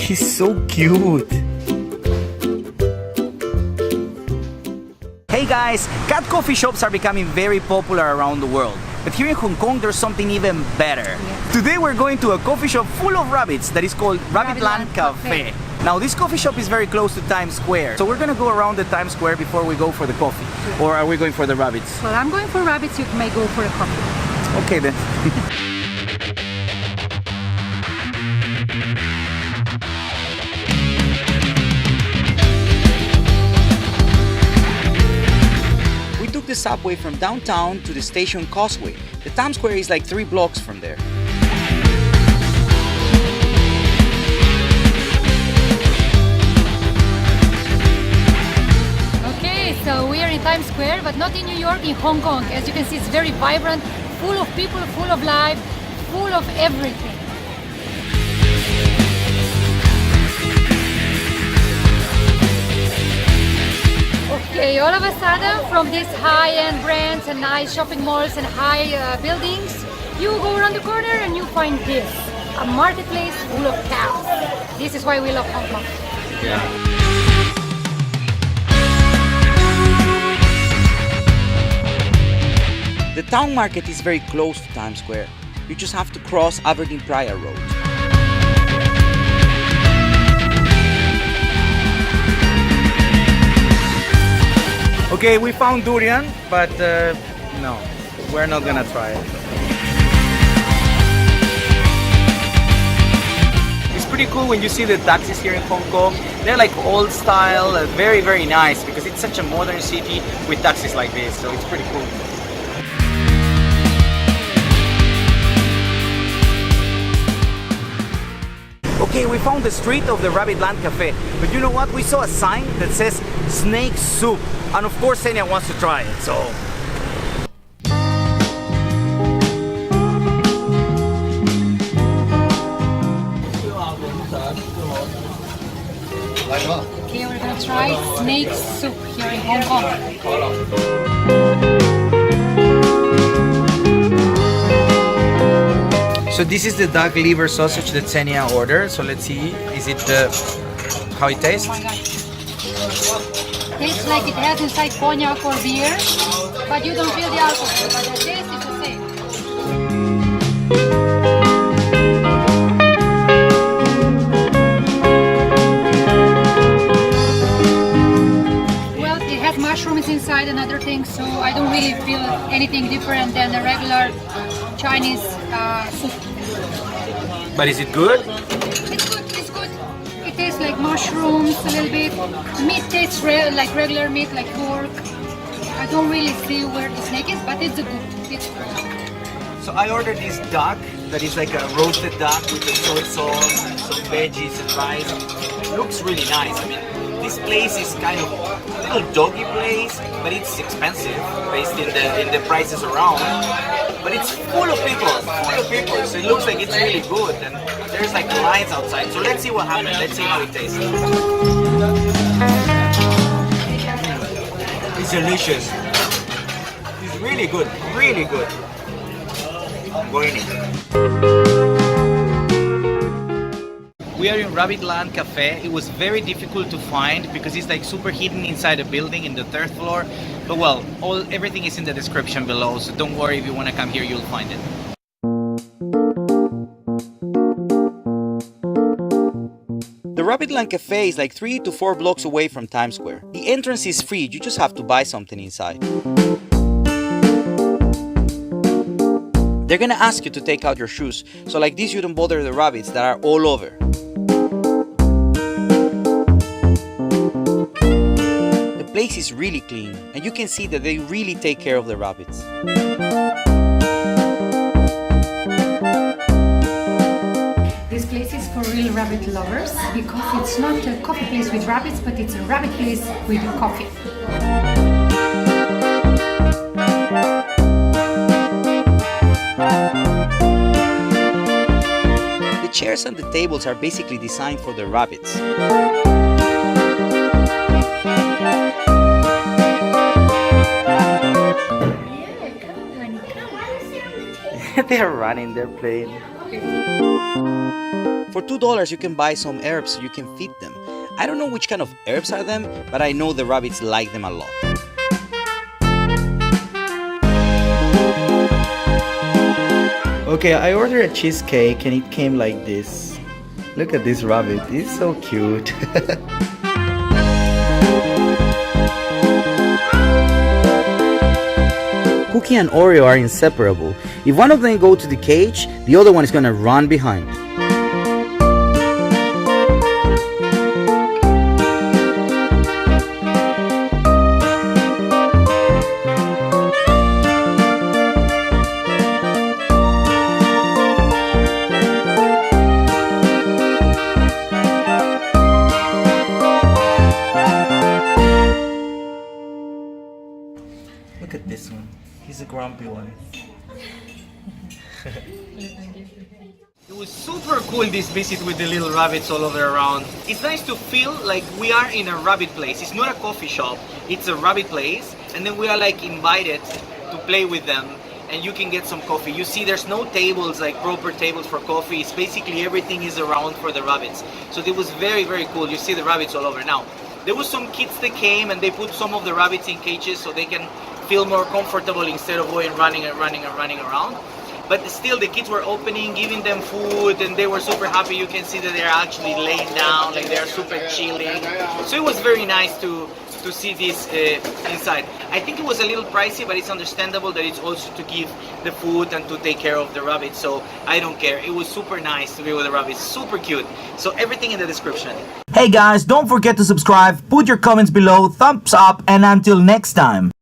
She's so cute. Hey guys, cat coffee shops are becoming very popular around the world. But here in Hong Kong, there's something even better. Yeah. Today we're going to a coffee shop full of rabbits that is called RABBITLAND CAFE. Now this coffee shop is very close to Times Square. So we're gonna go around the Times Square before we go for the coffee. Yeah. Or are we going for the rabbits? Well, I'm going for rabbits, you may go for a coffee. Okay then. We took the subway from downtown to the station Causeway. The Times Square is like 3 blocks from there. So we are in Times Square, but not in New York, in Hong Kong. As you can see, it's very vibrant, full of people, full of life, full of everything. Okay, all of a sudden, from these high-end brands and nice shopping malls and high buildings, you go around the corner and you find this, a marketplace full of cows. This is why we love Hong Kong. Yeah. The town market is very close to Times Square. You just have to cross PRAYA Road. Okay, we found durian, but no, we're not gonna try it. It's pretty cool when you see the taxis here in Hong Kong. They're like old style, very, very nice because it's such a modern city with taxis like this, so it's pretty cool. Okay, we found the street of the RABBITLAND Cafe, but you know what? We saw a sign that says snake soup, and of course Ksenija wants to try it, so... Okay, we're gonna try snake soup here in Hong Kong. So this is the duck liver sausage that Ksenija ordered. So let's see, is it how it tastes? Oh my God. Tastes like it has inside cognac or beer, but you don't feel the alcohol, but the taste is the same. Well, it has mushrooms inside and other things, so I don't really feel anything different than a regular Chinese soup. But is it good? It's good, it's good. It tastes like mushrooms a little bit. Meat tastes like regular meat, like pork. I don't really see where the snake is, but it's good. It's good. So I ordered this duck that is like a roasted duck with the soy sauce, some veggies and rice. It looks really nice. I mean, this place is kind of a little doggy place, but it's expensive based in the prices around. But it's full of people, so it looks like it's really good, and there's like lines outside. So let's see what happens, let's see how it tastes. It's delicious. It's really good, really good. I'm going in. We are in RABBITLAND Cafe. It was very difficult to find because it's like super hidden inside a building in the 3rd floor. But well, everything is in the description below, so don't worry, if you want to come here, you'll find it. The RABBITLAND Cafe is like 3 to 4 blocks away from Times Square. The entrance is free, you just have to buy something inside. They're gonna ask you to take out your shoes, so like this you don't bother the rabbits that are all over. The place is really clean, and you can see that they really take care of the rabbits. This place is for real rabbit lovers because it's not a coffee place with rabbits, but it's a rabbit place with coffee. The chairs and the tables are basically designed for the rabbits. They're running, they're playing. For $2 you can buy some herbs so you can feed them. I don't know which kind of herbs are them, but I know the rabbits like them a lot. Okay, I ordered a cheesecake and it came like this. Look at this rabbit, it's so cute. Cookie and Oreo are inseparable. If one of them go to the cage, the other one is gonna run behind. Look at this one. He's a grumpy one. It was super cool this visit with the little rabbits all over around. It's nice to feel like we are in a rabbit place. It's not a coffee shop, it's a rabbit place, and then we are like invited to play with them and you can get some coffee. You see there's no tables, like proper tables for coffee. It's basically everything is around for the rabbits. So it was very, very cool. You see the rabbits all over. Now, there was some kids that came and they put some of the rabbits in cages so they can feel more comfortable instead of going running around. But still the kids were opening, giving them food, and they were super happy. You can see that they're actually laying down, like they're super chilling. So it was very nice to see this inside. I think it was a little pricey, but it's understandable that it's also to give the food and to take care of the rabbits, so I don't care. It was super nice to be with the rabbits, super cute. So everything in the description. Hey guys, don't forget to subscribe, put your comments below, thumbs up, and until next time.